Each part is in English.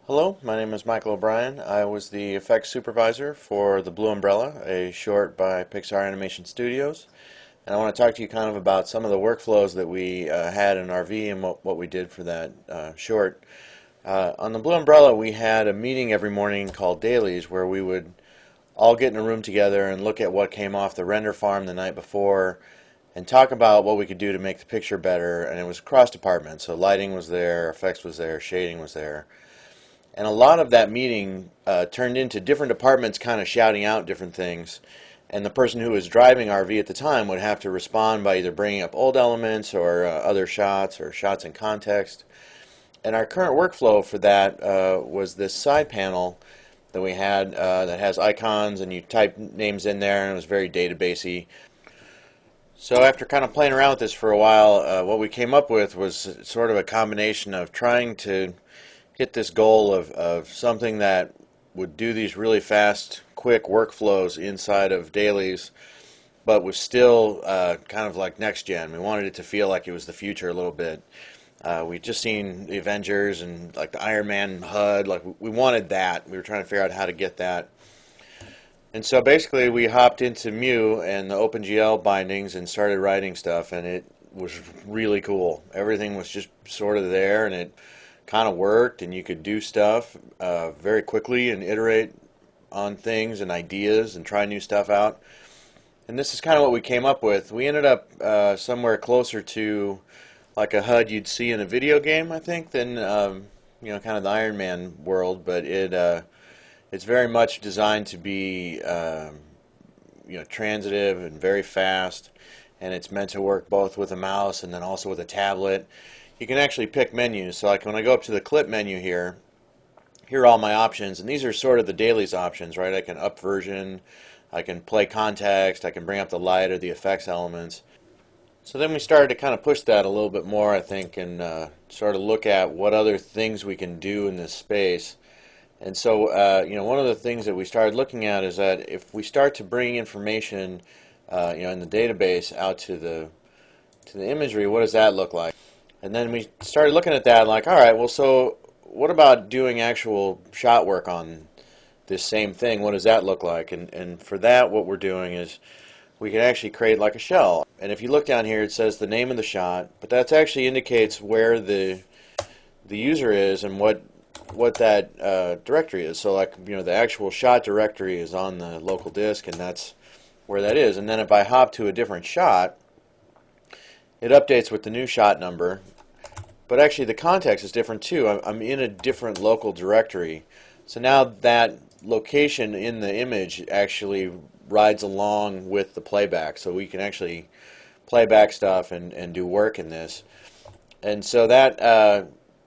Hello, my name is Michael O'Brien. I was the effects supervisor for The Blue Umbrella, a short by Pixar Animation Studios. And I want to talk to you kind of about some of the workflows that we had in RV and what we did for that short. On The Blue Umbrella, we had a meeting every morning called Dailies where we would all get in a room together and look at what came off the render farm the night before and talk about what we could do to make the picture better. And it was cross departments, so lighting was there, effects was there, shading was there. And a lot of that meeting turned into different departments kind of shouting out different things. And the person who was driving RV at the time would have to respond by either bringing up old elements or other shots or shots in context. And our current workflow for that was this side panel that we had that has icons, and you type names in there, and it was very databasey. So after kind of playing around with this for a while, what we came up with was sort of a combination of trying to hit this goal of something that would do these really fast, quick workflows inside of dailies, but was still kind of like next gen. We wanted it to feel like it was the future a little bit. We'd just seen the Avengers and like the Iron Man HUD. Like we wanted that. We were trying to figure out how to get that. And so basically we hopped into Mu and the OpenGL bindings and started writing stuff, and it was really cool. Everything was just sort of there, and it kind of worked, and you could do stuff very quickly and iterate on things and ideas and try new stuff out. And this is kind of what we came up with. We ended up somewhere closer to like a HUD you'd see in a video game, I think, than kind of the Iron Man world. But it's very much designed to be transitive and very fast, and it's meant to work both with a mouse and then also with a tablet. You can actually pick menus. So like when I go up to the clip menu here are all my options, and these are sort of the dailies options, right? I can up version, I can play context, I can bring up the light or the effects elements. So then we started to kind of push that a little bit more, I think, and sort of look at what other things we can do in this space. And so one of the things that we started looking at is that if we start to bring information in the database out to the imagery, what does that look like? And then we started looking at that like, all right, well, so what about doing actual shot work on this same thing? What does that look like? And for that, what we're doing is we can actually create like a shell. And if you look down here, it says the name of the shot, but that actually indicates where the user is and what that directory is. So like, the actual shot directory is on the local disk, and that's where that is. And then if I hop to a different shot, it updates with the new shot number. But actually the context is different too. I'm in a different local directory. So now that location in the image actually rides along with the playback. So we can actually play back stuff and do work in this. And so that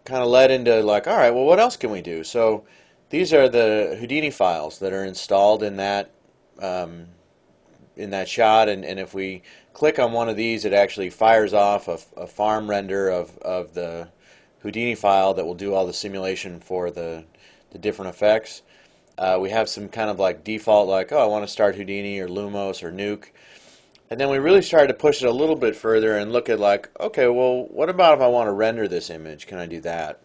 kind of led into like, all right, well, what else can we do? So these are the Houdini files that are installed in that shot, and if we click on one of these, it actually fires off a farm render of the Houdini file that will do all the simulation for the different effects. We have some kind of like default, like, oh, I want to start Houdini or Lumos or Nuke. And then we really started to push it a little bit further and look at like, okay, well, what about if I want to render this image? Can I do that?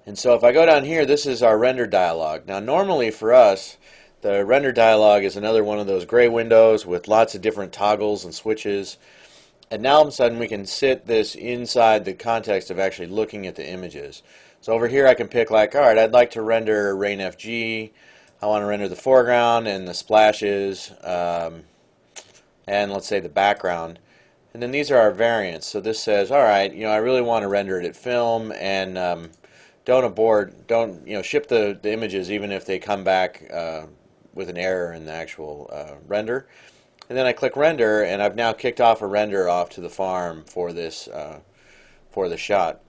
And so if I go down here, this is our render dialog. Now normally for us, the render dialog is another one of those gray windows with lots of different toggles and switches. And now all of a sudden we can sit this inside the context of actually looking at the images. So over here I can pick like, all right, I'd like to render Rain FG. I want to render the foreground and the splashes, and let's say the background. And then these are our variants. So this says, all right, I really want to render it at film, and don't ship the images even if they come back with an error in the actual render. And then I click render, and I've now kicked off a render off to the farm for this for the shot.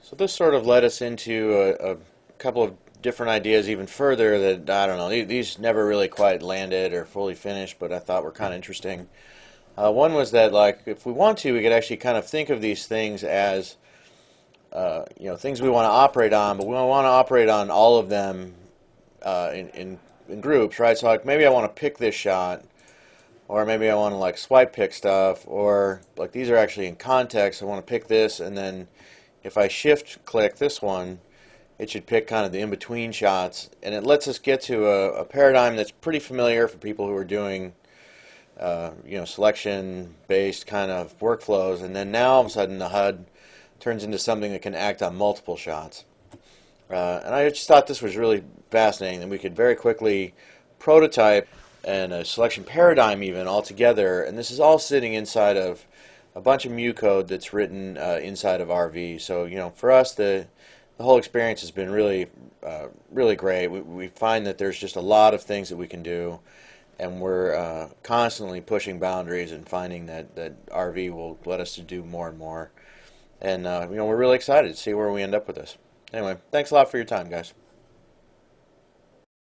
So this sort of led us into a couple of different ideas even further that, I don't know, these never really quite landed or fully finished, but I thought were kind of interesting. One was that, like, if we want to, we could actually kind of think of these things as things we want to operate on, but we want to operate on all of them in groups, right? So like maybe I want to pick this shot, or maybe I want to like swipe pick stuff, or like these are actually in context. I want to pick this, and then if I shift click this one, it should pick kind of the in-between shots, and it lets us get to a paradigm that's pretty familiar for people who are doing selection-based kind of workflows, and then now all of a sudden the HUD turns into something that can act on multiple shots. And I just thought this was really fascinating, that we could very quickly prototype and a selection paradigm even altogether, and this is all sitting inside of a bunch of mu code that's written inside of RV. So for us, the whole experience has been really really great. We find that there's just a lot of things that we can do, and we're constantly pushing boundaries and finding that RV will let us to do more and more. And we're really excited to see where we end up with this. Anyway, thanks a lot for your time, guys.